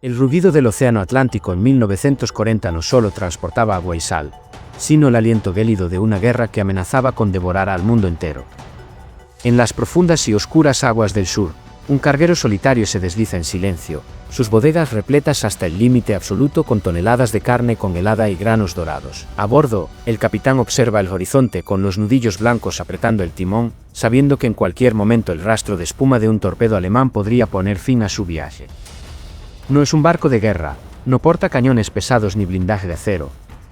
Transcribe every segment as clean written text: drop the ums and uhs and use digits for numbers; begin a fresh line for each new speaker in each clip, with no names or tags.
El rugido del Océano Atlántico en 1940 no solo transportaba agua y sal, sino el aliento gélido de una guerra que amenazaba con devorar al mundo entero. En las profundas y oscuras aguas del sur, un carguero solitario se desliza en silencio, sus bodegas repletas hasta el límite absoluto con toneladas de carne congelada y granos dorados. A bordo, el capitán observa el horizonte con los nudillos blancos apretando el timón, sabiendo que en cualquier momento el rastro de espuma de un torpedo alemán podría poner fin a su viaje. No es un barco de guerra, no porta cañones pesados ni blindaje de acero,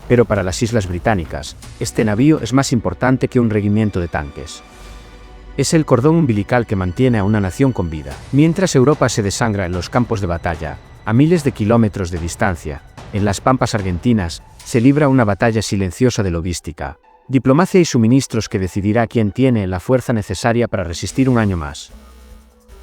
pero para las Islas Británicas, este navío es más importante que un regimiento de tanques. Es el cordón umbilical que mantiene a una nación con vida. Mientras Europa se desangra en los campos de batalla, a miles de kilómetros de distancia, en las pampas argentinas, se libra una batalla silenciosa de logística, diplomacia y suministros que decidirá quién tiene la fuerza necesaria para resistir un año más.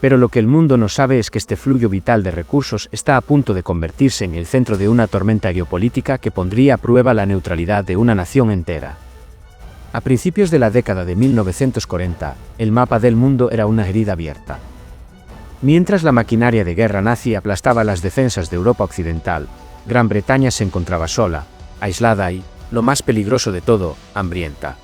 Pero lo que el mundo no sabe es que este flujo vital de recursos está a punto de convertirse en el centro de una tormenta geopolítica que pondría a prueba la neutralidad de una nación entera. A principios de la década de 1940, el mapa del mundo era una herida abierta. Mientras la maquinaria de guerra nazi aplastaba las defensas de Europa Occidental, Gran Bretaña se encontraba sola, aislada y, lo más peligroso de todo, hambrienta.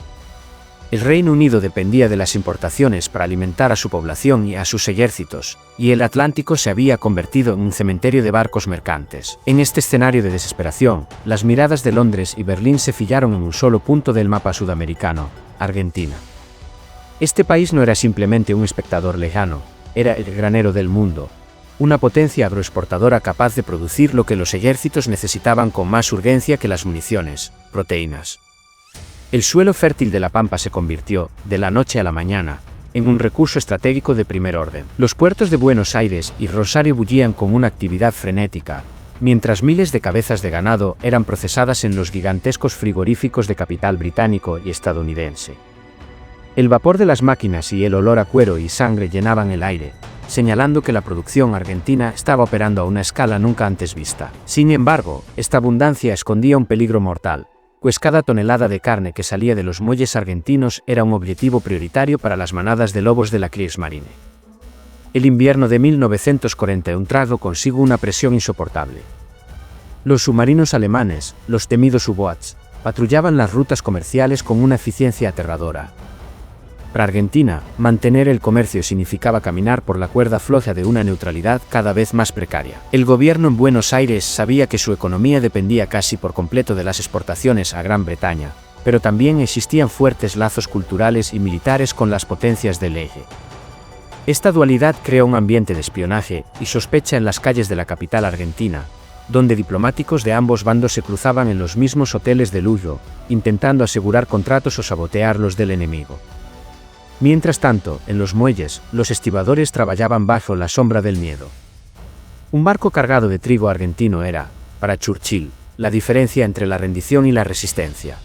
El Reino Unido dependía de las importaciones para alimentar a su población y a sus ejércitos, y el Atlántico se había convertido en un cementerio de barcos mercantes. En este escenario de desesperación, las miradas de Londres y Berlín se fijaron en un solo punto del mapa sudamericano: Argentina. Este país no era simplemente un espectador lejano, era el granero del mundo, una potencia agroexportadora capaz de producir lo que los ejércitos necesitaban con más urgencia que las municiones: proteínas. El suelo fértil de la Pampa se convirtió, de la noche a la mañana, en un recurso estratégico de primer orden. Los puertos de Buenos Aires y Rosario bullían con una actividad frenética, mientras miles de cabezas de ganado eran procesadas en los gigantescos frigoríficos de capital británico y estadounidense. El vapor de las máquinas y el olor a cuero y sangre llenaban el aire, señalando que la producción argentina estaba operando a una escala nunca antes vista. Sin embargo, esta abundancia escondía un peligro mortal, pues cada tonelada de carne que salía de los muelles argentinos era un objetivo prioritario para las manadas de lobos de la Kriegsmarine. El invierno de 1941 trajo consigo una presión insoportable. Los submarinos alemanes, los temidos U-Boats, patrullaban las rutas comerciales con una eficiencia aterradora. Para Argentina, mantener el comercio significaba caminar por la cuerda floja de una neutralidad cada vez más precaria. El gobierno en Buenos Aires sabía que su economía dependía casi por completo de las exportaciones a Gran Bretaña, pero también existían fuertes lazos culturales y militares con las potencias del eje. Esta dualidad creó un ambiente de espionaje y sospecha en las calles de la capital argentina, donde diplomáticos de ambos bandos se cruzaban en los mismos hoteles de lujo, intentando asegurar contratos o sabotear los del enemigo. Mientras tanto, en los muelles, los estibadores trabajaban bajo la sombra del miedo. Un barco cargado de trigo argentino era, para Churchill, la diferencia entre la rendición y la resistencia.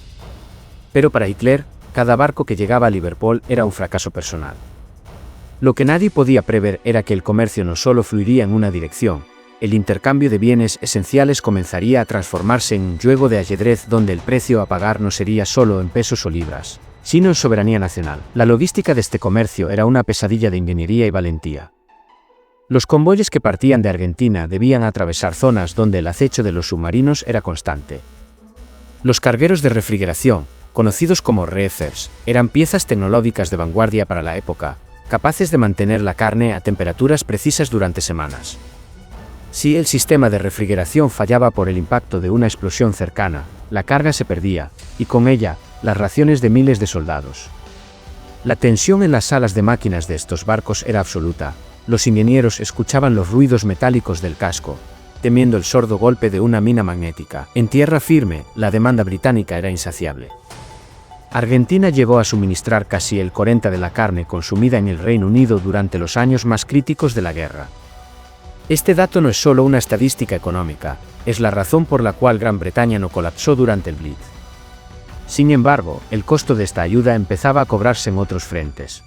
Pero para Hitler, cada barco que llegaba a Liverpool era un fracaso personal. Lo que nadie podía prever era que el comercio no solo fluiría en una dirección, el intercambio de bienes esenciales comenzaría a transformarse en un juego de ajedrez donde el precio a pagar no sería solo en pesos o libras, sino en soberanía nacional. La logística de este comercio era una pesadilla de ingeniería y valentía. Los convoyes que partían de Argentina debían atravesar zonas donde el acecho de los submarinos era constante. Los cargueros de refrigeración, conocidos como reefers, eran piezas tecnológicas de vanguardia para la época, capaces de mantener la carne a temperaturas precisas durante semanas. Si el sistema de refrigeración fallaba por el impacto de una explosión cercana, la carga se perdía, y con ella, las raciones de miles de soldados. La tensión en las salas de máquinas de estos barcos era absoluta. Los ingenieros escuchaban los ruidos metálicos del casco, temiendo el sordo golpe de una mina magnética. En tierra firme, la demanda británica era insaciable. Argentina llegó a suministrar casi el 40% de la carne consumida en el Reino Unido durante los años más críticos de la guerra. Este dato no es solo una estadística económica, es la razón por la cual Gran Bretaña no colapsó durante el Blitz. Sin embargo, el costo de esta ayuda empezaba a cobrarse en otros frentes.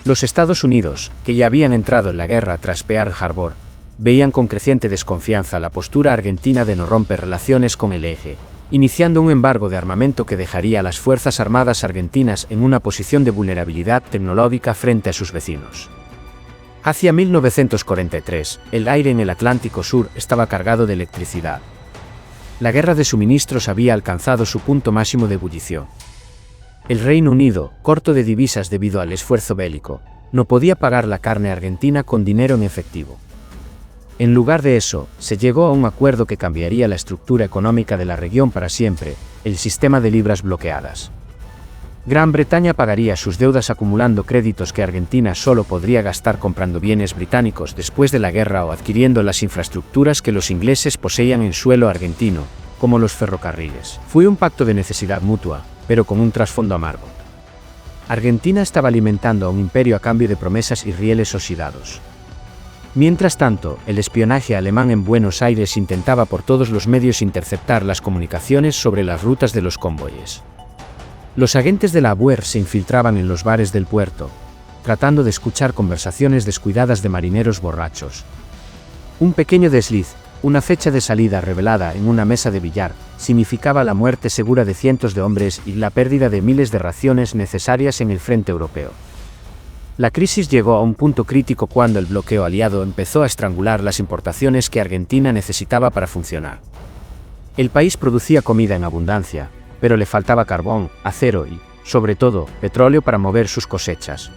Los Estados Unidos, que ya habían entrado en la guerra tras Pearl Harbor, veían con creciente desconfianza la postura argentina de no romper relaciones con el eje, iniciando un embargo de armamento que dejaría a las Fuerzas Armadas argentinas en una posición de vulnerabilidad tecnológica frente a sus vecinos. Hacia 1943, el aire en el Atlántico Sur estaba cargado de electricidad. La guerra de suministros había alcanzado su punto máximo de ebullición. El Reino Unido, corto de divisas debido al esfuerzo bélico, no podía pagar la carne argentina con dinero en efectivo. En lugar de eso, se llegó a un acuerdo que cambiaría la estructura económica de la región para siempre, el sistema de libras bloqueadas. Gran Bretaña pagaría sus deudas acumulando créditos que Argentina solo podría gastar comprando bienes británicos después de la guerra o adquiriendo las infraestructuras que los ingleses poseían en suelo argentino, como los ferrocarriles. Fue un pacto de necesidad mutua, pero con un trasfondo amargo. Argentina estaba alimentando a un imperio a cambio de promesas y rieles oxidados. Mientras tanto, el espionaje alemán en Buenos Aires intentaba por todos los medios interceptar las comunicaciones sobre las rutas de los convoyes. Los agentes de la Abwehr se infiltraban en los bares del puerto, tratando de escuchar conversaciones descuidadas de marineros borrachos. Un pequeño desliz, una fecha de salida revelada en una mesa de billar, significaba la muerte segura de cientos de hombres y la pérdida de miles de raciones necesarias en el frente europeo. La crisis llegó a un punto crítico cuando el bloqueo aliado empezó a estrangular las importaciones que Argentina necesitaba para funcionar. El país producía comida en abundancia, pero le faltaba carbón, acero y, sobre todo, petróleo para mover sus cosechas.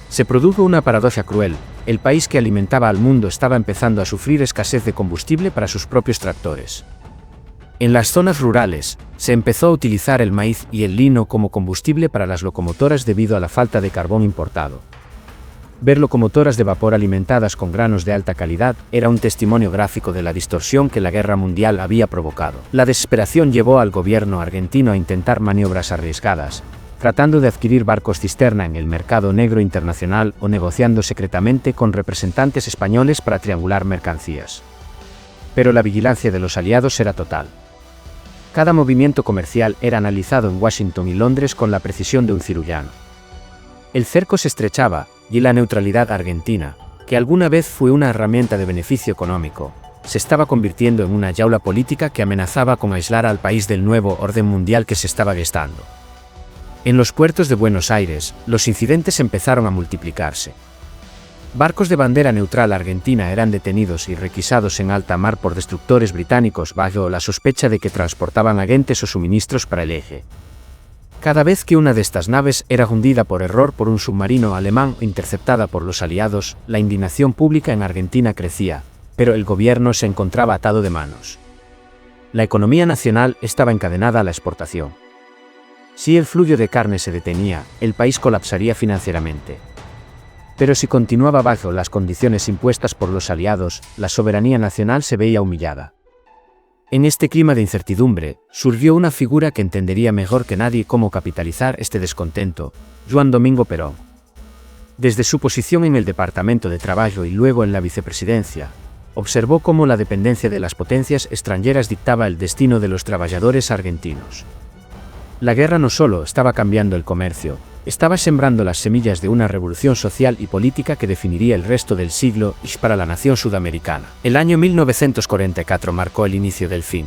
Se produjo una paradoja cruel: el país que alimentaba al mundo estaba empezando a sufrir escasez de combustible para sus propios tractores. En las zonas rurales, se empezó a utilizar el maíz y el lino como combustible para las locomotoras debido a la falta de carbón importado. Ver locomotoras de vapor alimentadas con granos de alta calidad era un testimonio gráfico de la distorsión que la guerra mundial había provocado. La desesperación llevó al gobierno argentino a intentar maniobras arriesgadas, tratando de adquirir barcos cisterna en el mercado negro internacional o negociando secretamente con representantes españoles para triangular mercancías. Pero la vigilancia de los aliados era total. Cada movimiento comercial era analizado en Washington y Londres con la precisión de un cirujano. El cerco se estrechaba, y la neutralidad argentina, que alguna vez fue una herramienta de beneficio económico, se estaba convirtiendo en una jaula política que amenazaba con aislar al país del nuevo orden mundial que se estaba gestando. En los puertos de Buenos Aires, los incidentes empezaron a multiplicarse. Barcos de bandera neutral argentina eran detenidos y requisados en alta mar por destructores británicos bajo la sospecha de que transportaban agentes o suministros para el eje. Cada vez que una de estas naves era hundida por error por un submarino alemán o interceptada por los aliados, la indignación pública en Argentina crecía, pero el gobierno se encontraba atado de manos. La economía nacional estaba encadenada a la exportación. Si el flujo de carne se detenía, el país colapsaría financieramente. Pero si continuaba bajo las condiciones impuestas por los aliados, la soberanía nacional se veía humillada. En este clima de incertidumbre, surgió una figura que entendería mejor que nadie cómo capitalizar este descontento: Juan Domingo Perón. Desde su posición en el Departamento de Trabajo y luego en la vicepresidencia, observó cómo la dependencia de las potencias extranjeras dictaba el destino de los trabajadores argentinos. La guerra no solo estaba cambiando el comercio, estaba sembrando las semillas de una revolución social y política que definiría el resto del siglo para la nación sudamericana. El año 1944 marcó el inicio del fin,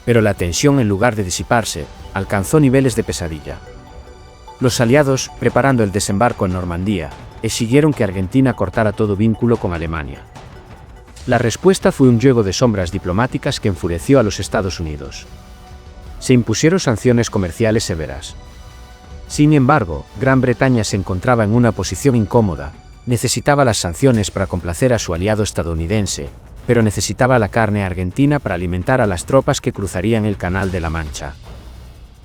pero la tensión, en lugar de disiparse, alcanzó niveles de pesadilla. Los aliados, preparando el desembarco en Normandía, exigieron que Argentina cortara todo vínculo con Alemania. La respuesta fue un juego de sombras diplomáticas que enfureció a los Estados Unidos. Se impusieron sanciones comerciales severas. Sin embargo, Gran Bretaña se encontraba en una posición incómoda: necesitaba las sanciones para complacer a su aliado estadounidense, pero necesitaba la carne argentina para alimentar a las tropas que cruzarían el Canal de la Mancha.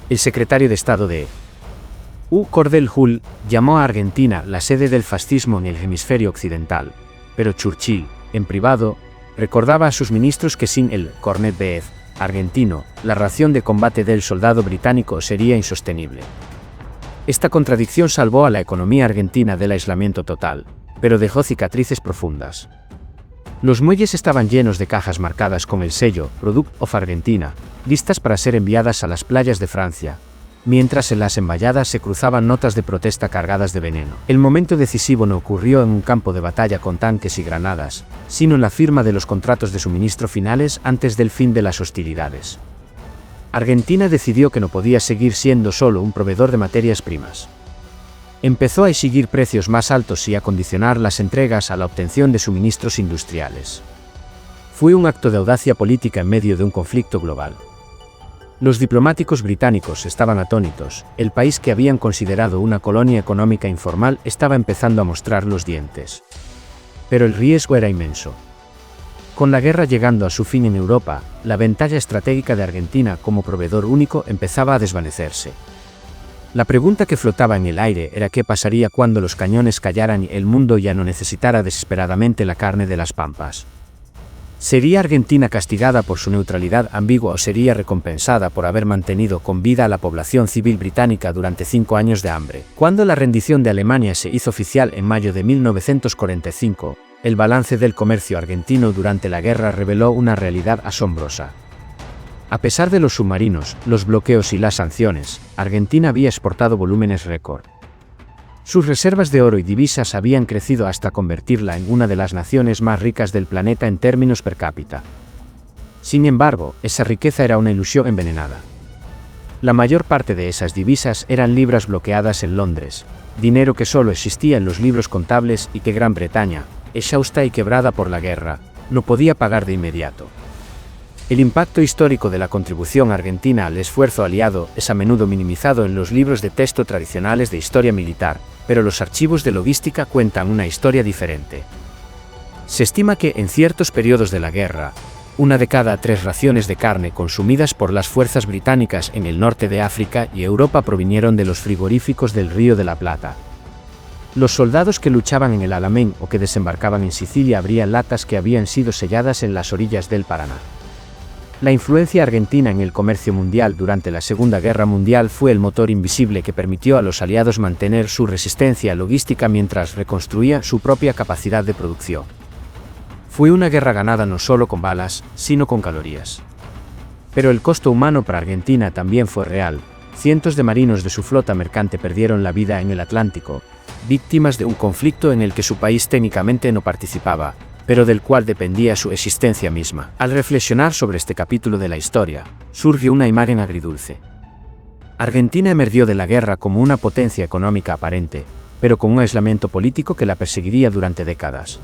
El secretario de Estado de Cordell Hull llamó a Argentina la sede del fascismo en el hemisferio occidental, pero Churchill, en privado, recordaba a sus ministros que sin el cornet beef argentino, la ración de combate del soldado británico sería insostenible. Esta contradicción salvó a la economía argentina del aislamiento total, pero dejó cicatrices profundas. Los muelles estaban llenos de cajas marcadas con el sello Product of Argentina, listas para ser enviadas a las playas de Francia, mientras en las emballadas se cruzaban notas de protesta cargadas de veneno. El momento decisivo no ocurrió en un campo de batalla con tanques y granadas, sino en la firma de los contratos de suministro finales antes del fin de las hostilidades. Argentina decidió que no podía seguir siendo solo un proveedor de materias primas. Empezó a exigir precios más altos y a condicionar las entregas a la obtención de suministros industriales. Fue un acto de audacia política en medio de un conflicto global. Los diplomáticos británicos estaban atónitos. El país que habían considerado una colonia económica informal estaba empezando a mostrar los dientes. Pero el riesgo era inmenso. Con la guerra llegando a su fin en Europa, la ventaja estratégica de Argentina como proveedor único empezaba a desvanecerse. La pregunta que flotaba en el aire era qué pasaría cuando los cañones callaran y el mundo ya no necesitara desesperadamente la carne de las pampas. ¿Sería Argentina castigada por su neutralidad ambigua o sería recompensada por haber mantenido con vida a la población civil británica durante 5 años de hambre? Cuando la rendición de Alemania se hizo oficial en mayo de 1945, el balance del comercio argentino durante la guerra reveló una realidad asombrosa. A pesar de los submarinos, los bloqueos y las sanciones, Argentina había exportado volúmenes récord. Sus reservas de oro y divisas habían crecido hasta convertirla en una de las naciones más ricas del planeta en términos per cápita. Sin embargo, esa riqueza era una ilusión envenenada. La mayor parte de esas divisas eran libras bloqueadas en Londres, dinero que solo existía en los libros contables y que Gran Bretaña, exhausta y quebrada por la guerra, no podía pagar de inmediato. El impacto histórico de la contribución argentina al esfuerzo aliado es a menudo minimizado en los libros de texto tradicionales de historia militar, pero los archivos de logística cuentan una historia diferente. Se estima que, en ciertos periodos de la guerra, 1 de cada 3 raciones de carne consumidas por las fuerzas británicas en el norte de África y Europa provinieron de los frigoríficos del Río de la Plata. Los soldados que luchaban en el Alamein o que desembarcaban en Sicilia abrían latas que habían sido selladas en las orillas del Paraná. La influencia argentina en el comercio mundial durante la Segunda Guerra Mundial fue el motor invisible que permitió a los aliados mantener su resistencia logística mientras reconstruía su propia capacidad de producción. Fue una guerra ganada no solo con balas, sino con calorías. Pero el costo humano para Argentina también fue real. Cientos de marinos de su flota mercante perdieron la vida en el Atlántico, víctimas de un conflicto en el que su país técnicamente no participaba, pero del cual dependía su existencia misma. Al reflexionar sobre este capítulo de la historia, surge una imagen agridulce. Argentina emergió de la guerra como una potencia económica aparente, pero con un aislamiento político que la perseguiría durante décadas.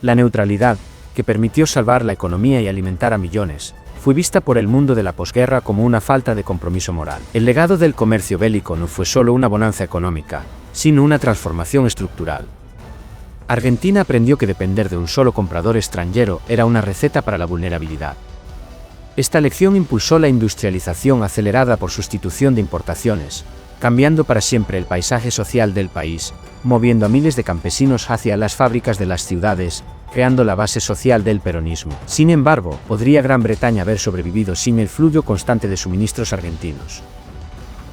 La neutralidad, que permitió salvar la economía y alimentar a millones, fue vista por el mundo de la posguerra como una falta de compromiso moral. El legado del comercio bélico no fue solo una bonanza económica, sino una transformación estructural. Argentina aprendió que depender de un solo comprador extranjero era una receta para la vulnerabilidad. Esta lección impulsó la industrialización acelerada por sustitución de importaciones, cambiando para siempre el paisaje social del país, moviendo a miles de campesinos hacia las fábricas de las ciudades, creando la base social del peronismo. Sin embargo, ¿podría Gran Bretaña haber sobrevivido sin el flujo constante de suministros argentinos?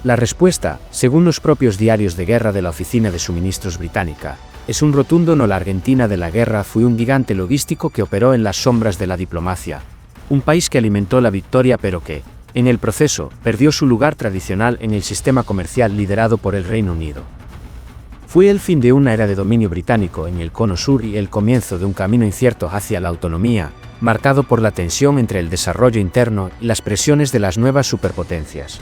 La respuesta, según los propios diarios de guerra de la Oficina de Suministros Británica, es un rotundo no. La Argentina de la guerra fue un gigante logístico que operó en las sombras de la diplomacia, un país que alimentó la victoria pero que, en el proceso, perdió su lugar tradicional en el sistema comercial liderado por el Reino Unido. Fue el fin de una era de dominio británico en el Cono Sur y el comienzo de un camino incierto hacia la autonomía, marcado por la tensión entre el desarrollo interno y las presiones de las nuevas superpotencias.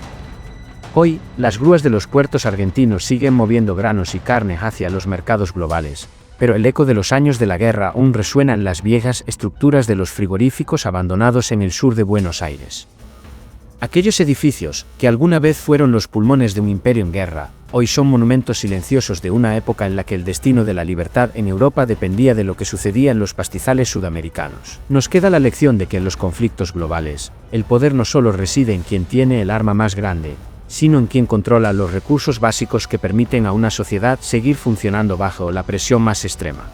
Hoy, las grúas de los puertos argentinos siguen moviendo granos y carne hacia los mercados globales, pero el eco de los años de la guerra aún resuena en las viejas estructuras de los frigoríficos abandonados en el sur de Buenos Aires. Aquellos edificios, que alguna vez fueron los pulmones de un imperio en guerra, hoy son monumentos silenciosos de una época en la que el destino de la libertad en Europa dependía de lo que sucedía en los pastizales sudamericanos. Nos queda la lección de que en los conflictos globales, el poder no solo reside en quien tiene el arma más grande, sino en quien controla los recursos básicos que permiten a una sociedad seguir funcionando bajo la presión más extrema.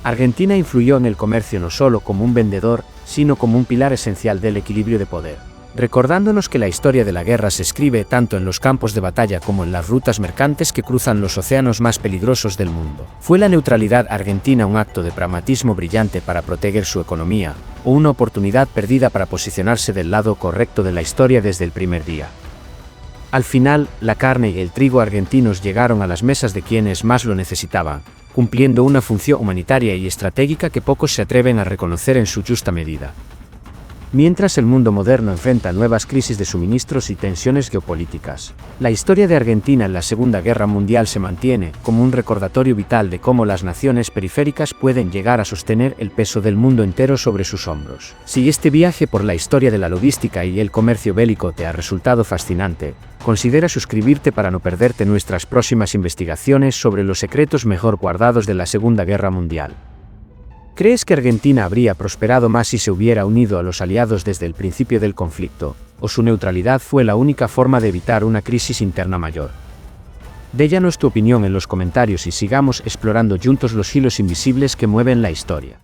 Argentina influyó en el comercio no solo como un vendedor, sino como un pilar esencial del equilibrio de poder, recordándonos que la historia de la guerra se escribe tanto en los campos de batalla como en las rutas mercantes que cruzan los océanos más peligrosos del mundo. ¿Fue la neutralidad argentina un acto de pragmatismo brillante para proteger su economía, o una oportunidad perdida para posicionarse del lado correcto de la historia desde el primer día? Al final, la carne y el trigo argentinos llegaron a las mesas de quienes más lo necesitaban, cumpliendo una función humanitaria y estratégica que pocos se atreven a reconocer en su justa medida. Mientras el mundo moderno enfrenta nuevas crisis de suministros y tensiones geopolíticas, la historia de Argentina en la Segunda Guerra Mundial se mantiene como un recordatorio vital de cómo las naciones periféricas pueden llegar a sostener el peso del mundo entero sobre sus hombros. Si este viaje por la historia de la logística y el comercio bélico te ha resultado fascinante, considera suscribirte para no perderte nuestras próximas investigaciones sobre los secretos mejor guardados de la Segunda Guerra Mundial. ¿Crees que Argentina habría prosperado más si se hubiera unido a los aliados desde el principio del conflicto, o su neutralidad fue la única forma de evitar una crisis interna mayor? Déjanos tu opinión en los comentarios y sigamos explorando juntos los hilos invisibles que mueven la historia.